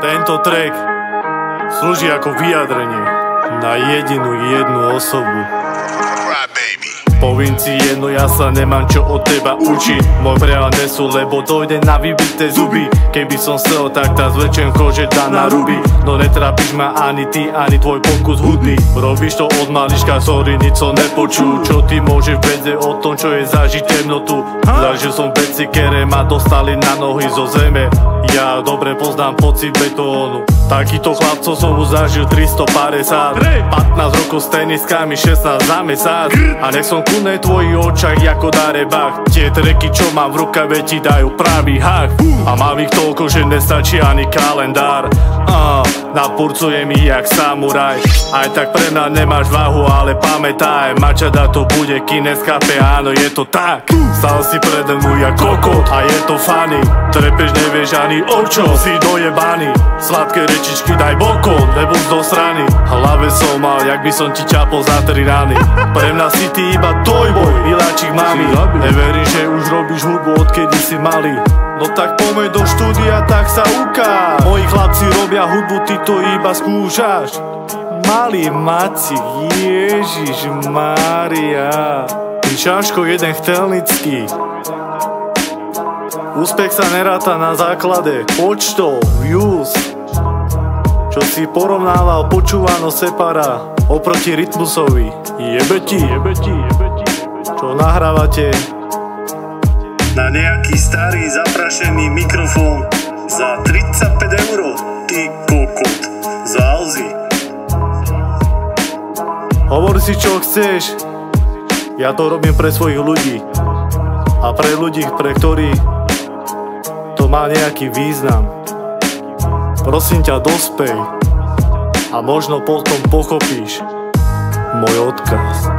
Tento track slúži ako vyjadrenie na jednu osobu. Poviem ti jedno, ja sa nemám čo od teba učiť. Môj prejav nesú, lebo dojde na vybité zuby. Keby som chcel, tak tá zvečen kože dá na ruby. No netrápiš ma ani ty, ani tvoj pokus hudby. Robíš to od malička, sorry, nic som nepočul. Čo ty môžeš vedieť o tom, čo je zažiť temnotu? Zažil som veci, ktoré ma dostali na nohy zo zeme. Ja dobre poznám pocit betónu. Takýto chlapcov som už zažil 350. 15 rokov s teniskami, 16 za mesiac. A nech som kune v tvojich očach ako darebach. Tie treky, čo mám v rukave, ti dajú pravý hák. A mám ich toľko, že nestačí ani kalendár. Napurcujem ich jak samuraj. Aj tak pre mňa nemáš váhu, ale pamätaj, mačada to bude Kines Cafe, áno, je to tak. Stal si prede mnou jak kokot a je to funny. Trepeš, nevieš ani o čo, si dojebaný. Sladké rečičky daj bokom, nebo do strany. Hlave som mal, jak by som ti ťapol za 3 rany. Pre mňa si ty iba dojboj, miláčik mami. Neverím, že už robíš hudbu, odkedy si malý. No tak poďme do štúdia, tak sa ukáž. Moji chlapci robia hudbu, ty to iba skúšaš. Malý Macik, Ježiš Mária. Ty šaško jeden chtelnický. Úspech sa neráta na základe počtov, views. Čo si porovnával počúvano separa oproti rytmusovi. Jebe ti. Čo nahrávate na nejaký starý zaprašený mikrofón za 35 €, ty kokot, za Alzy. Hovor si čo chceš, ja to robím pre svojich ľudí a pre ľudí, pre ktorých to má nejaký význam. Prosím ťa, dospej a možno potom pochopíš môj odkaz.